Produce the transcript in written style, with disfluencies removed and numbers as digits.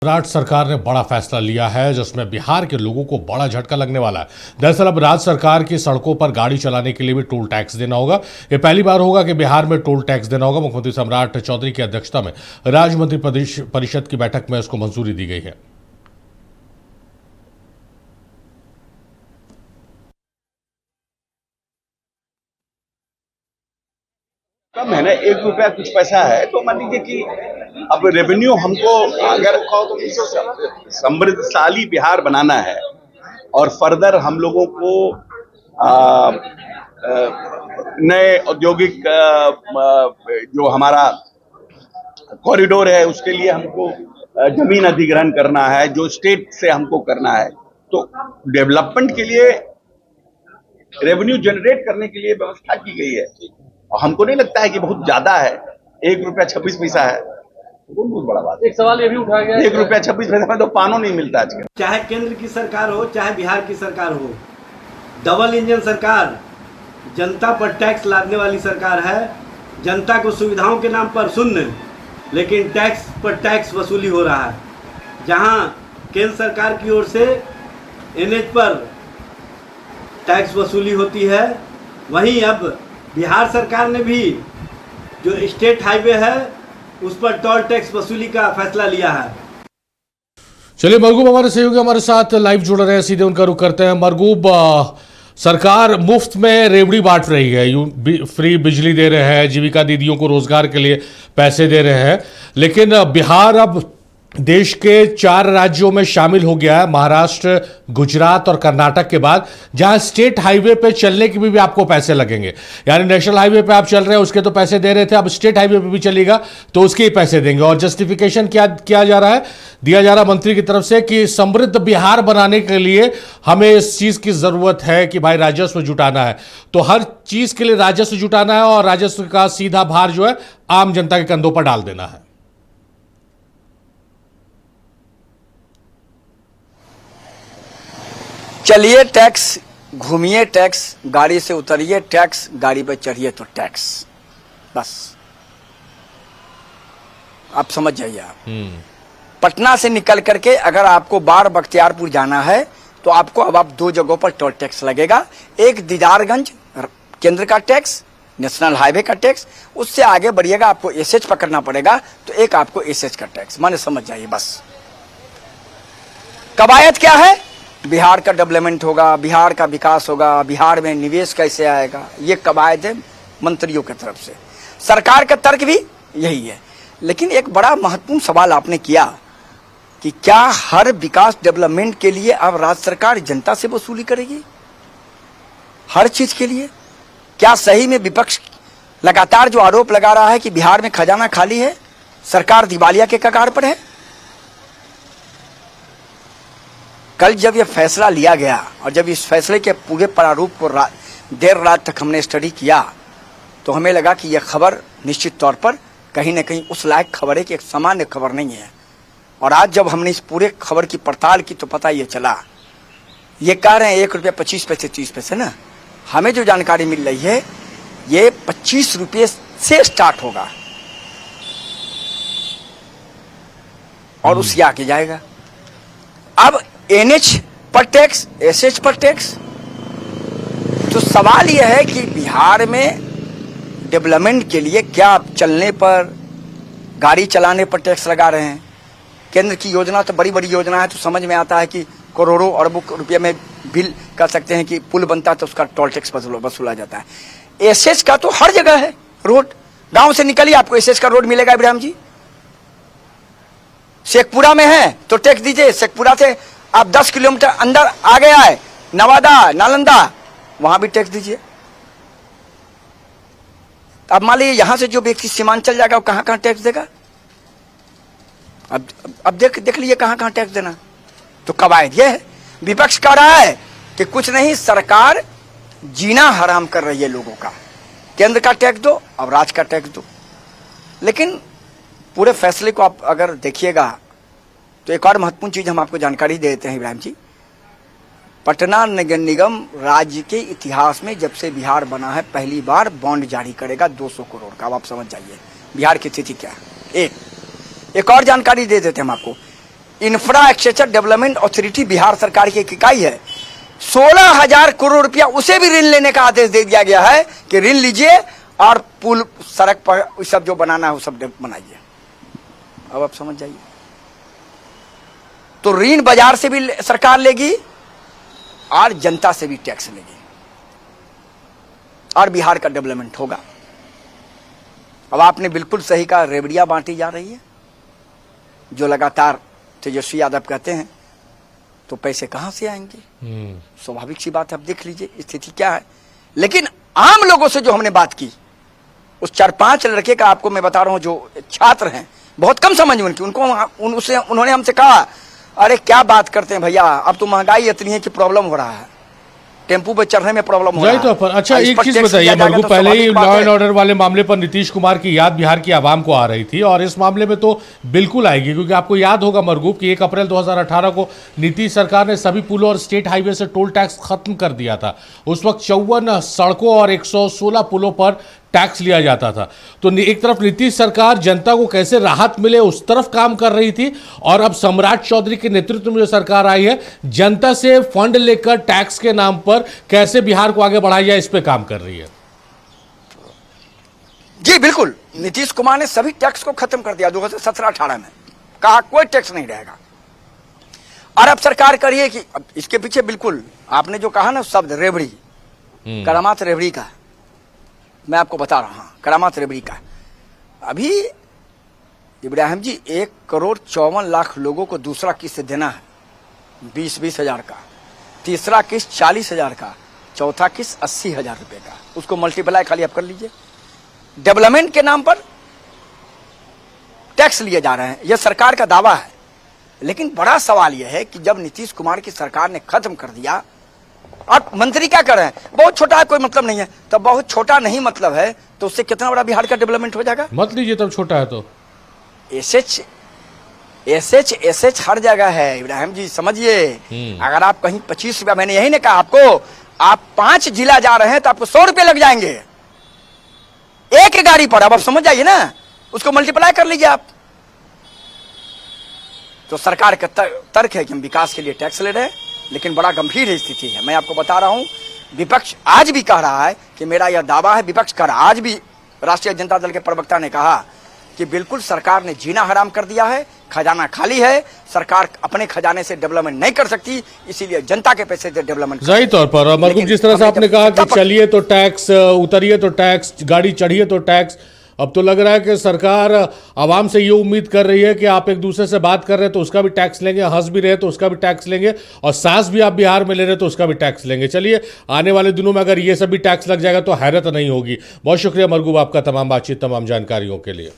राज्य सरकार ने बड़ा फैसला लिया है जिसमें बिहार के लोगों को बड़ा झटका लगने वाला है। दरअसल अब राज्य सरकार की सड़कों पर गाड़ी चलाने के लिए भी टोल टैक्स देना होगा। ये पहली बार होगा कि बिहार में टोल टैक्स देना होगा। मुख्यमंत्री सम्राट चौधरी की अध्यक्षता में राज्य मंत्री परिषद की बैठक में इसको मंजूरी दी गई है। कम है ना, 1 रुपया कुछ पैसा है। तो मान लीजिए कि अब रेवेन्यू हमको अगर समृद्धशाली बिहार बनाना है और फर्दर हम लोगों को नए औद्योगिक जो हमारा कॉरिडोर है उसके लिए हमको जमीन अधिग्रहण करना है, जो स्टेट से हमको करना है। तो डेवलपमेंट के लिए रेवेन्यू जनरेट करने के लिए व्यवस्था की गई है। और हमको नहीं लगता है कि बहुत ज्यादा है। 1 रुपया 26 पैसा है, बहुत बड़ा बात है। एक सवाल ये भी उठाया गया, 1 रुपया 26 पैसा में तो पानो नहीं मिलता आजकल। चाहे केंद्र की सरकार हो चाहे बिहार की सरकार हो, डबल इंजन सरकार, जनता पर टैक्स लादने वाली सरकार है। जनता को सुविधाओं के नाम पर शून्य, लेकिन टैक्स पर टैक्स वसूली हो रहा है। जहां केंद्र सरकार की ओर से एनएच पर टैक्स वसूली होती है, वहीं अब बिहार सरकार ने भी जो स्टेट हाईवे है उस पर टोल टैक्स वसूली का फैसला लिया है। चलिए, मरगूब हमारे सहयोगी हमारे साथ लाइव जुड़ रहे हैं, सीधे उनका रुख करते हैं। मरगूब, सरकार मुफ्त में रेवड़ी बांट रही है, फ्री बिजली दे रहे हैं, जीविका दीदियों को रोजगार के लिए पैसे दे रहे हैं, लेकिन बिहार अब देश के 4 राज्यों में शामिल हो गया है, महाराष्ट्र, गुजरात और कर्नाटक के बाद, जहां स्टेट हाईवे पे चलने के भी आपको पैसे लगेंगे। यानी नेशनल हाईवे पे आप चल रहे हैं उसके तो पैसे दे रहे थे, अब स्टेट हाईवे पे भी चलेगा तो उसके ही पैसे देंगे। और जस्टिफिकेशन क्या किया जा रहा है, दिया जा रहा मंत्री की तरफ से कि समृद्ध बिहार बनाने के लिए हमें इस चीज की जरूरत है कि भाई राजस्व जुटाना है, तो हर चीज के लिए राजस्व जुटाना है और राजस्व का सीधा भार जो है आम जनता के कंधों पर डाल देना है। चलिए टैक्स, घूमिए टैक्स, गाड़ी से उतरिए टैक्स, गाड़ी पर चढ़िए तो टैक्स, बस आप समझ जाइए। आप पटना से निकल करके अगर आपको बाढ़ बख्तियारपुर जाना है तो आपको अब आप 2 जगहों पर टोल टैक्स लगेगा। एक दीदारगंज केंद्र का टैक्स, नेशनल हाईवे का टैक्स, उससे आगे बढ़िएगा आपको एसएच पकड़ना पड़ेगा, तो एक आपको एसएच का टैक्स, माने समझ जाइए। बस कवायद क्या है, बिहार का डेवलपमेंट होगा, बिहार का विकास होगा, बिहार में निवेश कैसे आएगा, ये कवायद है मंत्रियों की तरफ से। सरकार का तर्क भी यही है। लेकिन एक बड़ा महत्वपूर्ण सवाल आपने किया कि क्या हर विकास डेवलपमेंट के लिए अब राज्य सरकार जनता से वसूली करेगी हर चीज के लिए? क्या सही में विपक्ष लगातार जो आरोप लगा रहा है कि बिहार में खजाना खाली है, सरकार दिवालिया के कगार पर है? कल जब यह फैसला लिया गया और जब इस फैसले के पूरे प्रारूप को देर रात तक हमने स्टडी किया, तो हमें लगा कि यह खबर निश्चित तौर पर कहीं न कहीं उस लायक खबर है कि एक सामान्य खबर नहीं है। और आज जब हमने इस पूरे खबर की पड़ताल की तो पता ये चला, ये कह रहे हैं 1 रुपया 25 पैसे 30 पैसे ना, हमें जो जानकारी मिल रही है ये 25 रुपये से स्टार्ट होगा और उससे आगे जाएगा। अब एनएच पर टैक्स, एसएच पर टैक्स, तो सवाल यह है कि बिहार में डेवलपमेंट के लिए क्या चलने पर, गाड़ी चलाने पर टैक्स लगा रहे हैं? केंद्र की योजना तो बड़ी बड़ी योजना है, तो समझ में आता है कि करोड़ों अरबों रुपये में बिल कर सकते हैं कि पुल बनता है तो उसका टोल टैक्स वसूला जाता है। एसएच का तो हर जगह है, रोड, गांव से निकलिए आपको एसएच का रोड मिलेगा। इब्राहिम जी, शेखपुरा में है तो टैक्स दीजिए, शेखपुरा से आप 10 किलोमीटर अंदर आ गया है नवादा, नालंदा, वहां भी टैक्स दीजिए। अब मान लीजिए यहां से जो व्यक्ति सीमांचल जाएगा वो कहां कहां टैक्स देगा? अब देख लीजिए कहां कहां टैक्स देना। तो कवायद यह है, विपक्ष कह रहा है कि कुछ नहीं, सरकार जीना हराम कर रही है लोगों का, केंद्र का टैक्स दो और राज्य का टैक्स दो। लेकिन पूरे फैसले को आप अगर देखिएगा तो एक और महत्वपूर्ण चीज हम आपको जानकारी दे देते हैं इब्राहिम जी। पटना नगर निगम राज्य के इतिहास में जब से बिहार बना है पहली बार बॉन्ड जारी करेगा 200 करोड़ का। अब आप समझ जाइए बिहार की स्थिति क्या है। एक और जानकारी दे देते हैं हम आपको, इंफ्रास्ट्रक्चर डेवलपमेंट अथॉरिटी बिहार सरकार की एक इकाई है। 16,000 करोड़ रुपया उसे भी ऋण लेने का आदेश दे दिया गया है कि ऋण लीजिए और पुल सड़क पर सब जो बनाना है वो सब बनाइए। अब आप समझ जाइए, तो ऋण बाजार से भी सरकार लेगी और जनता से भी टैक्स लेगी और बिहार का डेवलपमेंट होगा। अब आपने बिल्कुल सही कहा, रेवड़ियां बांटी जा रही है जो लगातार तेजस्वी यादव कहते हैं, तो पैसे कहां से आएंगे? स्वाभाविक सी बात है, आप देख लीजिए स्थिति क्या है। लेकिन आम लोगों से जो हमने बात की, उस 4-5 लड़के का आपको मैं बता रहा हूं जो छात्र हैं, बहुत कम समझ उनकी, उन्होंने हमसे कहा, अरे क्या बात करते हैं भैया, अब तो महंगाई इतनी है कि प्रॉब्लम हो रहा है, टेम्पू पे चढ़ने में प्रॉब्लम हो रहा है। तो पर अच्छा एक चीज बताइए मरगूब, पहले ही लॉ एंड ऑर्डर वाले मामले पर नीतीश कुमार की याद बिहार की आवाम को आ रही थी और इस मामले में तो बिल्कुल आएगी, क्योंकि आपको याद होगा मरगूब कि 1 अप्रैल 2018 को नीतीश सरकार ने सभी पुलों और स्टेट हाईवे से टोल टैक्स खत्म कर दिया था। उस वक्त 54 सड़कों और 116 पुलों पर टैक्स लिया जाता था। तो एक तरफ नीतीश सरकार जनता को कैसे राहत मिले उस तरफ काम कर रही थी, और अब सम्राट चौधरी के नेतृत्व में जो सरकार आई है, जनता से फंड लेकर टैक्स के नाम पर कैसे बिहार को आगे बढ़ाया जाए इस पे काम कर रही है। जी बिल्कुल, नीतीश कुमार ने सभी टैक्स को खत्म कर दिया 2017-18 में, कहा कोई टैक्स नहीं रहेगा। और अब सरकार करिए कि अब इसके पीछे बिल्कुल आपने जो कहा ना शब्द रेवड़ी, करामात रेवड़ी का मैं आपको बता रहा हूं, करामात रेवड़ी का। अभी इब्राहिम जी 1,54,00,000 लोगों को दूसरा किस्त देना है 20-20 हजार का, तीसरा किस्त 40,000 का, चौथा किस्त 80,000 रुपए का। उसको मल्टीप्लाई खाली आप कर लीजिए। डेवलपमेंट के नाम पर टैक्स लिए जा रहे हैं, यह सरकार का दावा है। लेकिन बड़ा सवाल यह है कि जब नीतीश कुमार की सरकार ने खत्म कर दिया और मंत्री क्या कर रहे हैं, बहुत छोटा है, कोई मतलब नहीं है, तो बहुत छोटा नहीं मतलब है तो उससे कितना बड़ा बिहार का डेवलपमेंट हो जाएगा? मत लीजिए तब छोटा है तो। एसएच हर जगह है इब्राहिम जी, समझिए। अगर आप कहीं 25 रुपया, मैंने यही नहीं कहा आपको, आप 5 जिला जा रहे हैं तो आपको 100 रुपये लग जाएंगे एक गाड़ी पर। अब आप समझ जाइए ना, उसको मल्टीप्लाई कर लीजिए आप। तो सरकार का तर्क है कि हम विकास के लिए टैक्स ले रहे हैं, लेकिन बड़ा गंभीर स्थिति है। मैं आपको बता रहा हूं, विपक्ष आज भी कह रहा है कि मेरा यह दावा है, विपक्ष कर आज भी राष्ट्रीय जनता दल के प्रवक्ता ने कहा कि बिल्कुल सरकार ने जीना हराम कर दिया है, खजाना खाली है, सरकार अपने खजाने से डेवलपमेंट नहीं कर सकती, इसीलिए जनता के पैसे से डेवलपमेंट। सही तौर पर मरगूब, जिस तरह से आपने कहा कि चलिए तो टैक्स, उतरिए तो टैक्स, गाड़ी चढ़िए तो टैक्स, अब तो लग रहा है कि सरकार आवाम से ये उम्मीद कर रही है कि आप एक दूसरे से बात कर रहे हैं तो उसका भी टैक्स लेंगे, हंस भी रहे तो उसका भी टैक्स लेंगे, और सांस भी आप बिहार में ले रहे तो उसका भी टैक्स लेंगे। चलिए आने वाले दिनों में अगर ये सब भी टैक्स लग जाएगा तो हैरत नहीं होगी। बहुत शुक्रिया मरगूब आपका तमाम बातचीत, तमाम जानकारियों के लिए।